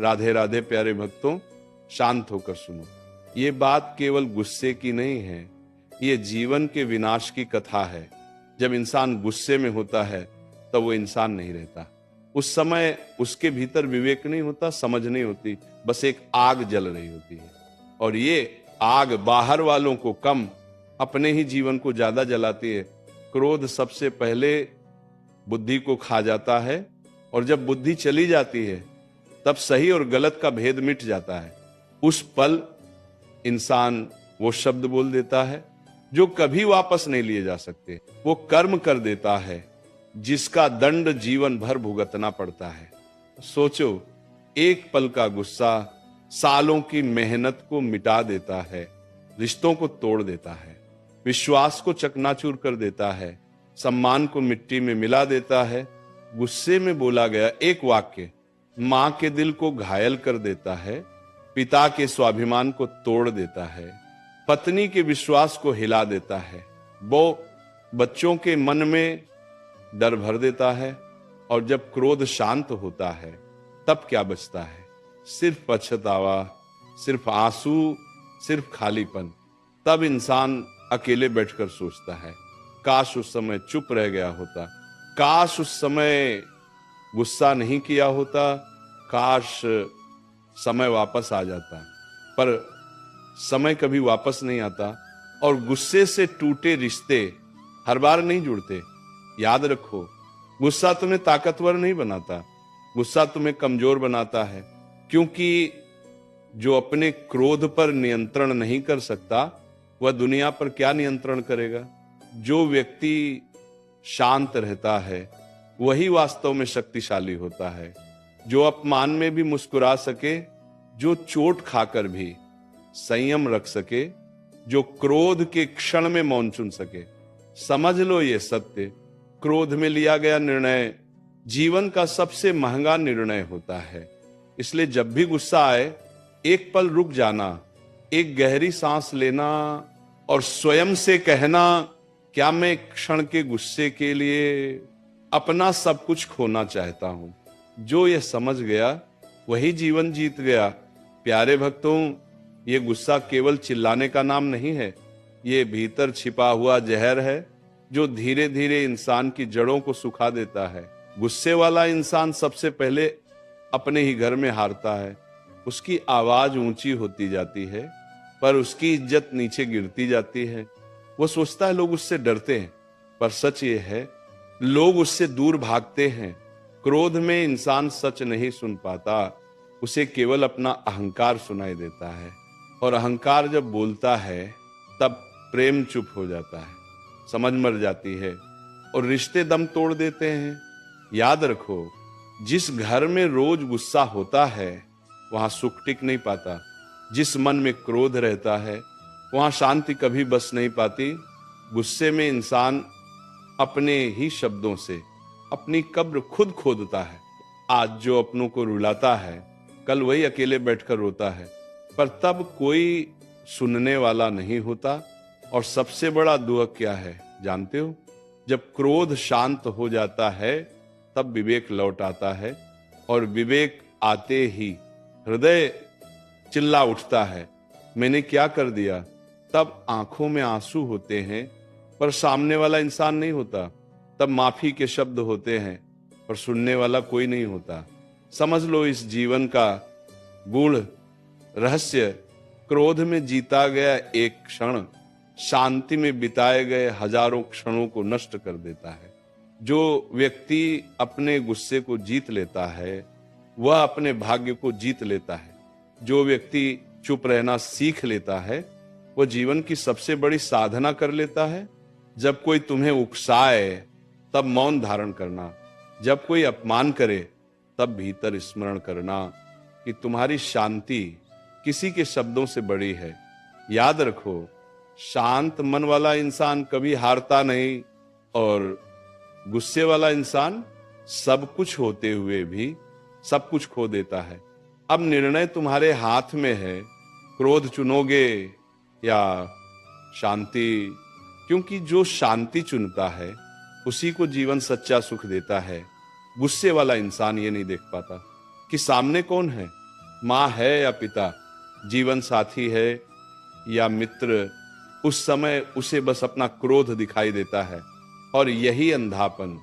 राधे राधे प्यारे भक्तों, शांत होकर सुनो। ये बात केवल गुस्से की नहीं है, ये जीवन के विनाश की कथा है। जब इंसान गुस्से में होता है तब वो इंसान नहीं रहता। उस समय उसके भीतर विवेक नहीं होता, समझ नहीं होती, बस एक आग जल रही होती है। और ये आग बाहर वालों को कम, अपने ही जीवन को ज्यादा जलाती है। क्रोध सबसे पहले बुद्धि को खा जाता है, और जब बुद्धि चली जाती है तब सही और गलत का भेद मिट जाता है। उस पल इंसान वो शब्द बोल देता है जो कभी वापस नहीं लिए जा सकते। वो कर्म कर देता है जिसका दंड जीवन भर भुगतना पड़ता है। सोचो, एक पल का गुस्सा सालों की मेहनत को मिटा देता है, रिश्तों को तोड़ देता है, विश्वास को चकनाचूर कर देता है, सम्मान को मिट्टी में मिला देता है। गुस्से में बोला गया एक वाक्य मां के दिल को घायल कर देता है, पिता के स्वाभिमान को तोड़ देता है, पत्नी के विश्वास को हिला देता है, वो बच्चों के मन में डर भर देता है। और जब क्रोध शांत होता है तब क्या बचता है? सिर्फ पछतावा, सिर्फ आंसू, सिर्फ खालीपन। तब इंसान अकेले बैठकर सोचता है, काश उस समय चुप रह गया होता, काश उस समय गुस्सा नहीं किया होता, काश समय वापस आ जाता। पर समय कभी वापस नहीं आता, और गुस्से से टूटे रिश्ते हर बार नहीं जुड़ते। याद रखो, गुस्सा तुम्हें ताकतवर नहीं बनाता, गुस्सा तुम्हें कमजोर बनाता है। क्योंकि जो अपने क्रोध पर नियंत्रण नहीं कर सकता वह दुनिया पर क्या नियंत्रण करेगा? जो व्यक्ति शांत रहता है वही वास्तव में शक्तिशाली होता है। जो अपमान में भी मुस्कुरा सके, जो चोट खाकर भी संयम रख सके, जो क्रोध के क्षण में मौन चुन सके। समझ लो ये सत्य, क्रोध में लिया गया निर्णय जीवन का सबसे महंगा निर्णय होता है। इसलिए जब भी गुस्सा आए, एक पल रुक जाना, एक गहरी सांस लेना और स्वयं से कहना, क्या मैं क्षण के गुस्से के लिए अपना सब कुछ खोना चाहता हूं? जो ये समझ गया वही जीवन जीत गया। प्यारे भक्तों, ये गुस्सा केवल चिल्लाने का नाम नहीं है, ये भीतर छिपा हुआ जहर है जो धीरे धीरे इंसान की जड़ों को सुखा देता है। गुस्से वाला इंसान सबसे पहले अपने ही घर में हारता है। उसकी आवाज ऊंची होती जाती है पर उसकी इज्जत नीचे गिरती जाती है। वो सोचता है लोग उससे डरते हैं, पर सच ये है लोग उससे दूर भागते हैं। क्रोध में इंसान सच नहीं सुन पाता, उसे केवल अपना अहंकार सुनाई देता है। और अहंकार जब बोलता है तब प्रेम चुप हो जाता है, समझ मर जाती है और रिश्ते दम तोड़ देते हैं। याद रखो, जिस घर में रोज गुस्सा होता है वहां सुख टिक नहीं पाता। जिस मन में क्रोध रहता है वहां शांति कभी बस नहीं पाती। गुस्से में इंसान अपने ही शब्दों से अपनी कब्र खुद खोदता है। आज जो अपनों को रुलाता है कल वही अकेले बैठकर रोता है, पर तब कोई सुनने वाला नहीं होता। और सबसे बड़ा दुख क्या है जानते हो? जब क्रोध शांत हो जाता है तब विवेक लौट आता है, और विवेक आते ही हृदय चिल्ला उठता है, मैंने क्या कर दिया? तब आंखों में आंसू होते हैं पर सामने वाला इंसान नहीं होता। तब माफी के शब्द होते हैं पर सुनने वाला कोई नहीं होता। समझ लो, इस जीवन का गूढ़ रहस्य क्रोध में जीता गया एक क्षण शांति में बिताए गए हजारों क्षणों को नष्ट कर देता है। जो व्यक्ति अपने गुस्से को जीत लेता है वह अपने भाग्य को जीत लेता है। जो व्यक्ति चुप रहना सीख लेता है वह जीवन की सबसे बड़ी साधना कर लेता है। जब कोई तुम्हें उकसाए तब मौन धारण करना, जब कोई अपमान करे तब भीतर स्मरण करना कि तुम्हारी शांति किसी के शब्दों से बड़ी है। याद रखो, शांत मन वाला इंसान कभी हारता नहीं, और गुस्से वाला इंसान सब कुछ होते हुए भी सब कुछ खो देता है। अब निर्णय तुम्हारे हाथ में है, क्रोध चुनोगे या शांति? क्योंकि जो शांति चुनता है उसी को जीवन सच्चा सुख देता है। गुस्से वाला इंसान ये नहीं देख पाता कि सामने कौन है, माँ है या पिता, जीवन साथी है या मित्र, उस समय उसे बस अपना क्रोध दिखाई देता है और यही अंधापन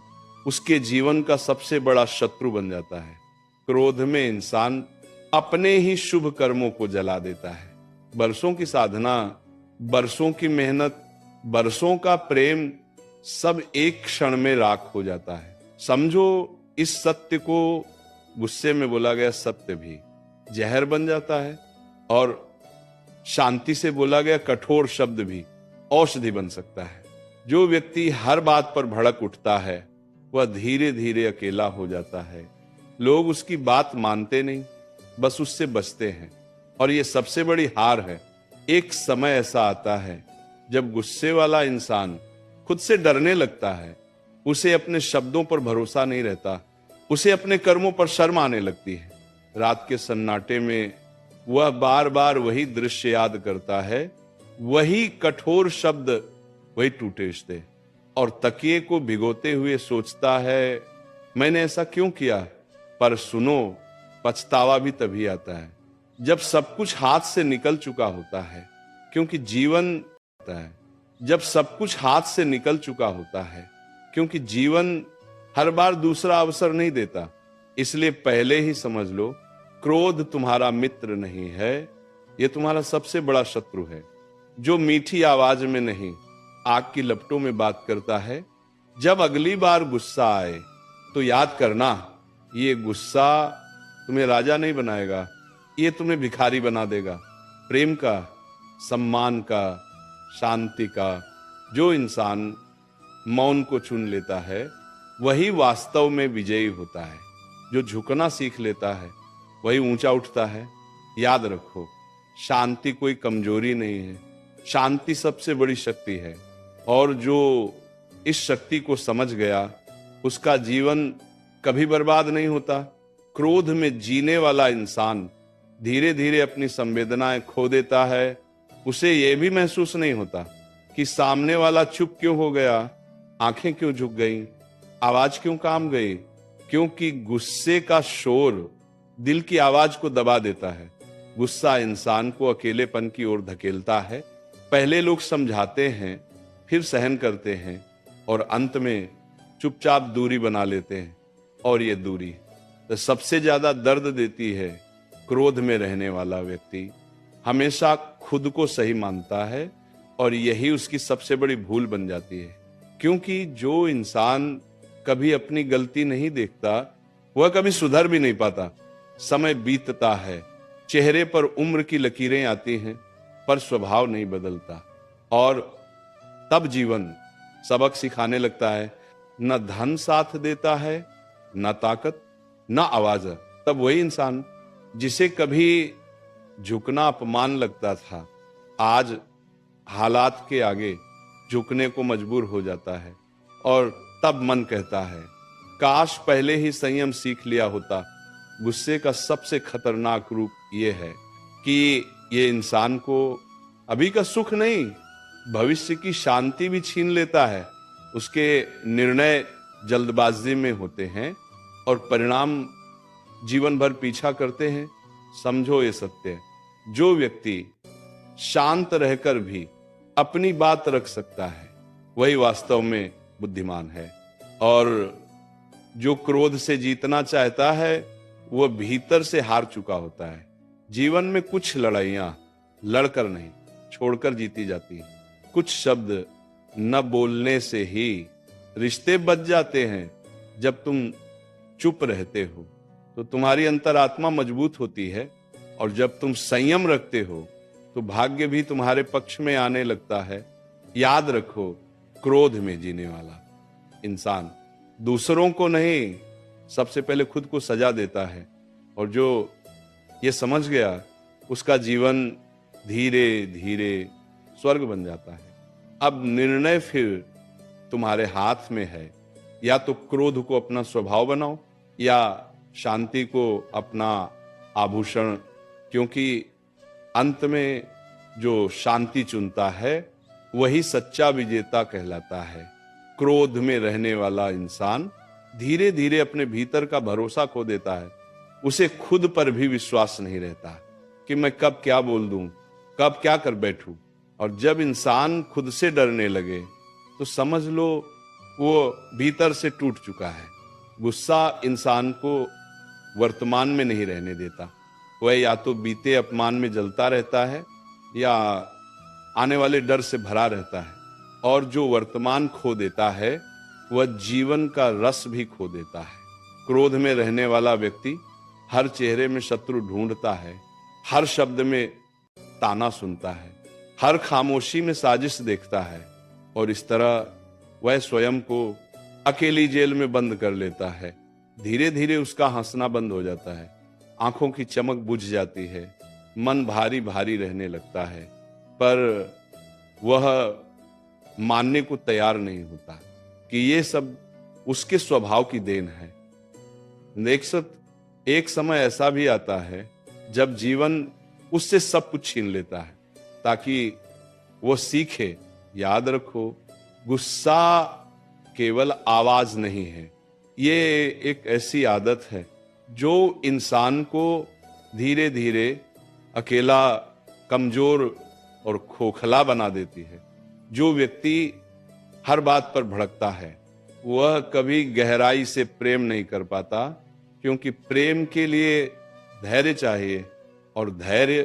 उसके जीवन का सबसे बड़ा शत्रु बन जाता है। क्रोध में इंसान अपने ही शुभ कर्मों को जला देता है। बरसों की साधना, बरसों की मेहनत, बरसों का प्रेम सब एक क्षण में राख हो जाता है। समझो इस सत्य को गुस्से में बोला गया सत्य भी जहर बन जाता है और शांति से बोला गया कठोर शब्द भी औषधि बन सकता है। जो व्यक्ति हर बात पर भड़क उठता है वह धीरे धीरे अकेला हो जाता है। लोग उसकी बात मानते नहीं, बस उससे बचते हैं। और ये सबसे बड़ी हार है। एक समय ऐसा आता है जब गुस्से वाला इंसान खुद से डरने लगता है, उसे अपने शब्दों पर भरोसा नहीं रहता, उसे अपने कर्मों पर शर्म आने लगती है। रात के सन्नाटे में वह बार बार वही दृश्य याद करता है, वही कठोर शब्द, वही टूटे रिश्ते, और तकिए को भिगोते हुए सोचता है मैंने ऐसा क्यों किया। पर सुनो, पछतावा भी तभी आता है जब सब कुछ हाथ से निकल चुका होता है, क्योंकि जीवन होता है जब सब कुछ हाथ से निकल चुका होता है, क्योंकि जीवन हर बार दूसरा अवसर नहीं देता। इसलिए पहले ही समझ लो, क्रोध तुम्हारा मित्र नहीं है, यह तुम्हारा सबसे बड़ा शत्रु है। जो मीठी आवाज में नहीं, आग की लपटों में बात करता है, जब अगली बार गुस्सा आए तो याद करना, ये गुस्सा तुम्हें राजा नहीं बनाएगा, ये तुम्हें भिखारी बना देगा। प्रेम का, सम्मान का, शांति का जो इंसान मौन को चुन लेता है वही वास्तव में विजयी होता है। जो झुकना सीख लेता है वही ऊंचा उठता है। याद रखो, शांति कोई कमजोरी नहीं है, शांति सबसे बड़ी शक्ति है। और जो इस शक्ति को समझ गया उसका जीवन कभी बर्बाद नहीं होता। क्रोध में जीने वाला इंसान धीरे धीरे अपनी संवेदनाएं खो देता है। उसे यह भी महसूस नहीं होता कि सामने वाला चुप क्यों हो गया, आंखें क्यों झुक गईं, आवाज क्यों काम गई, क्योंकि गुस्से का शोर दिल की आवाज को दबा देता है। गुस्सा इंसान को अकेलेपन की ओर धकेलता है। पहले लोग समझाते हैं, फिर सहन करते हैं और अंत में चुपचाप दूरी बना लेते हैं। और ये दूरी तो सबसे ज्यादा दर्द देती है। क्रोध में रहने वाला व्यक्ति हमेशा खुद को सही मानता है और यही उसकी सबसे बड़ी भूल बन जाती है। क्योंकि जो इंसान कभी अपनी गलती नहीं देखता वह कभी सुधर भी नहीं पाता। समय बीतता है, चेहरे पर उम्र की लकीरें आती हैं, पर स्वभाव नहीं बदलता। और तब जीवन सबक सिखाने लगता है। न धन साथ देता है, न ताकत, न आवाज। तब वही इंसान जिसे कभी झुकना अपमान लगता था, आज हालात के आगे झुकने को मजबूर हो जाता है। और तब मन कहता है, काश पहले ही संयम सीख लिया होता। गुस्से का सबसे खतरनाक रूप यह है कि ये इंसान को अभी का सुख नहीं, भविष्य की शांति भी छीन लेता है। उसके निर्णय जल्दबाजी में होते हैं और परिणाम जीवन भर पीछा करते हैं। समझो ये सत्य है, जो व्यक्ति शांत रहकर भी अपनी बात रख सकता है वही वास्तव में बुद्धिमान है। और जो क्रोध से जीतना चाहता है वह भीतर से हार चुका होता है। जीवन में कुछ लड़ाइयां लड़कर नहीं, छोड़कर जीती जाती हैं। कुछ शब्द न बोलने से ही रिश्ते बच जाते हैं। जब तुम चुप रहते हो तो तुम्हारी अंतरात्मा मजबूत होती है, और जब तुम संयम रखते हो तो भाग्य भी तुम्हारे पक्ष में आने लगता है। याद रखो, क्रोध में जीने वाला इंसान दूसरों को नहीं, सबसे पहले खुद को सजा देता है। और जो ये समझ गया उसका जीवन धीरे धीरे स्वर्ग बन जाता है। अब निर्णय फिर तुम्हारे हाथ में है, या तो क्रोध को अपना स्वभाव बनाओ या शांति को अपना आभूषण। क्योंकि अंत में जो शांति चुनता है वही सच्चा विजेता कहलाता है। क्रोध में रहने वाला इंसान धीरे धीरे अपने भीतर का भरोसा खो देता है उसे खुद पर भी विश्वास नहीं रहता कि मैं कब क्या बोल दूं, कब क्या कर बैठूं। और जब इंसान खुद से डरने लगे तो समझ लो वो भीतर से टूट चुका है। गुस्सा इंसान को वर्तमान में नहीं रहने देता। वह या तो बीते अपमान में जलता रहता है या आने वाले डर से भरा रहता है। और जो वर्तमान खो देता है वह जीवन का रस भी खो देता है। क्रोध में रहने वाला व्यक्ति हर चेहरे में शत्रु ढूंढता है, हर शब्द में ताना सुनता है, हर खामोशी में साजिश देखता है और इस तरह वह स्वयं को अकेली जेल में बंद कर लेता है। धीरे धीरे उसका हंसना बंद हो जाता है, आंखों की चमक बुझ जाती है, मन भारी भारी रहने लगता है, पर वह मानने को तैयार नहीं होता कि ये सब उसके स्वभाव की देन है। एक समय ऐसा भी आता है जब जीवन उससे सब कुछ छीन लेता है ताकि वो सीखे, याद रखो, गुस्सा केवल आवाज नहीं है। ये एक ऐसी आदत है जो इंसान को धीरे धीरे अकेला, कमजोर और खोखला बना देती है। जो व्यक्ति हर बात पर भड़कता है वह कभी गहराई से प्रेम नहीं कर पाता, क्योंकि प्रेम के लिए धैर्य चाहिए और धैर्य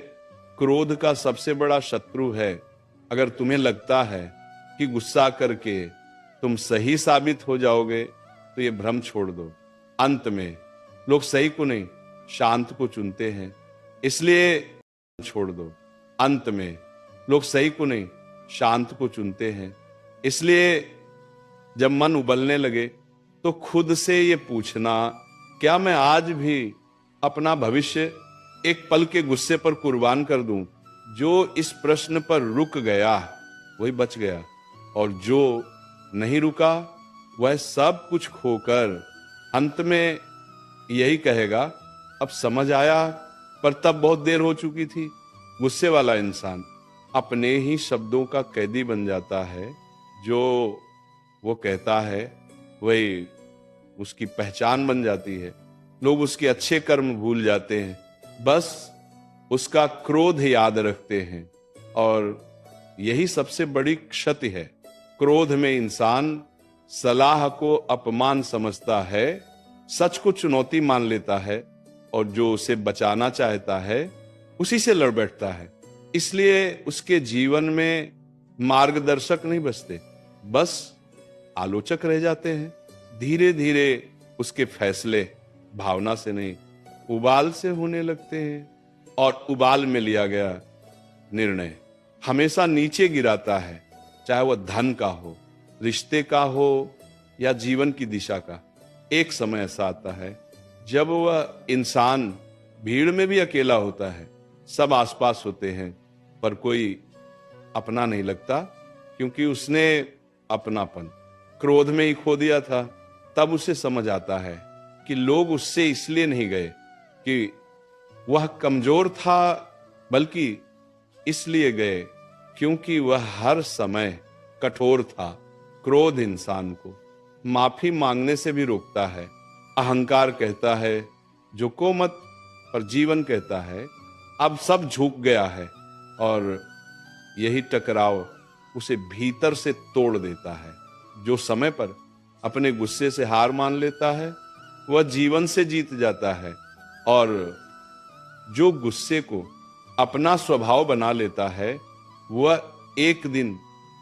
क्रोध का सबसे बड़ा शत्रु है। अगर तुम्हें लगता है कि गुस्सा करके तुम सही साबित हो जाओगे तो ये भ्रम छोड़ दो। अंत में लोग सही को नहीं, शांत को चुनते हैं, इसलिए छोड़ दो। अंत में लोग सही को नहीं, शांत को चुनते हैं, इसलिए जब मन उबलने लगे तो खुद से ये पूछना, क्या मैं आज भी अपना भविष्य एक पल के गुस्से पर कुर्बान कर दूं? जो इस प्रश्न पर रुक गया वही बच गया, और जो नहीं रुका वह सब कुछ खोकर अंत में यही कहेगा, अब समझ आया, पर तब बहुत देर हो चुकी थी। गुस्से वाला इंसान अपने ही शब्दों का कैदी बन जाता है। जो वो कहता है वही उसकी पहचान बन जाती है। लोग उसके अच्छे कर्म भूल जाते हैं, बस उसका क्रोध याद रखते हैं, और यही सबसे बड़ी क्षति है। क्रोध में इंसान सलाह को अपमान समझता है, सच को चुनौती मान लेता है, और जो उसे बचाना चाहता है उसी से लड़ बैठता है। इसलिए उसके जीवन में मार्गदर्शक नहीं बचते, बस आलोचक रह जाते हैं। धीरे धीरे उसके फैसले भावना से नहीं, उबाल से होने लगते हैं, और उबाल में लिया गया निर्णय हमेशा नीचे गिराता है, चाहे वह धन का हो, रिश्ते का हो या जीवन की दिशा का। एक समय ऐसा आता है जब वह इंसान भीड़ में भी अकेला होता है, सब आसपास होते हैं पर कोई अपना नहीं लगता, क्योंकि उसने अपनापन क्रोध में ही खो दिया था। तब उसे समझ आता है कि लोग उससे इसलिए नहीं गए कि वह कमजोर था, बल्कि इसलिए गए क्योंकि वह हर समय कठोर था। क्रोध इंसान को माफी मांगने से भी रोकता है। अहंकार कहता है झुको मत, पर जीवन कहता है अब सब झुक गया है, और यही टकराव उसे भीतर से तोड़ देता है। जो समय पर अपने गुस्से से हार मान लेता है वह जीवन से जीत जाता है, और जो गुस्से को अपना स्वभाव बना लेता है वह एक दिन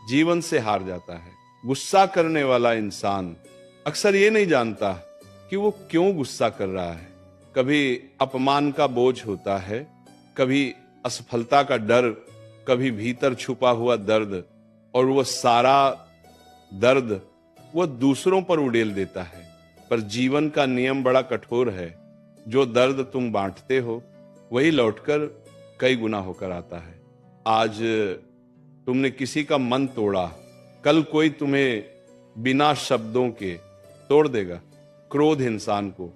जीवन से हार जाता है। गुस्सा करने वाला इंसान अक्सर ये नहीं जानता कि वो क्यों गुस्सा कर रहा है। कभी अपमान का बोझ होता है, कभी असफलता का डर, कभी भीतर छुपा हुआ दर्द, और वह सारा दर्द वह दूसरों पर उड़ेल देता है। पर जीवन का नियम बड़ा कठोर है, जो दर्द तुम बांटते हो वही लौटकर कई गुना होकर आता है। आज तुमने किसी का मन तोड़ा, कल कोई तुम्हें बिना शब्दों के तोड़ देगा। क्रोध इंसान को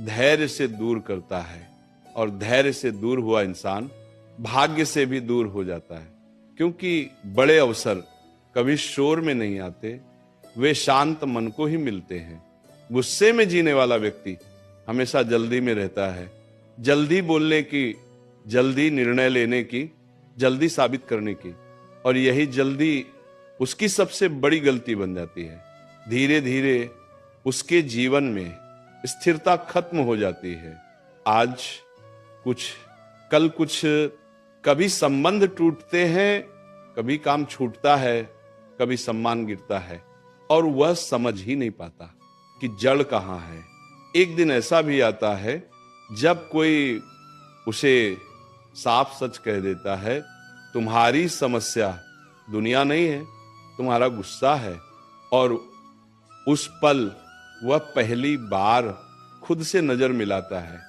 धैर्य से दूर करता है, और धैर्य से दूर हुआ इंसान भाग्य से भी दूर हो जाता है, क्योंकि बड़े अवसर कभी शोर में नहीं आते, वे शांत मन को ही मिलते हैं। गुस्से में जीने वाला व्यक्ति हमेशा जल्दी में रहता है, जल्दी बोलने की, जल्दी निर्णय लेने की, जल्दी साबित करने की, और यही जल्दी उसकी सबसे बड़ी गलती बन जाती है। धीरे धीरे उसके जीवन में स्थिरता खत्म हो जाती है। आज कुछ, कल कुछ, कभी संबंध टूटते हैं, कभी काम छूटता है, कभी सम्मान गिरता है, और वह समझ ही नहीं पाता कि जड़ कहां है। एक दिन ऐसा भी आता है जब कोई उसे साफ सच कह देता है, तुम्हारी समस्या दुनिया नहीं है, तुम्हारा गुस्सा है। और उस पल वह पहली बार खुद से नजर मिलाता है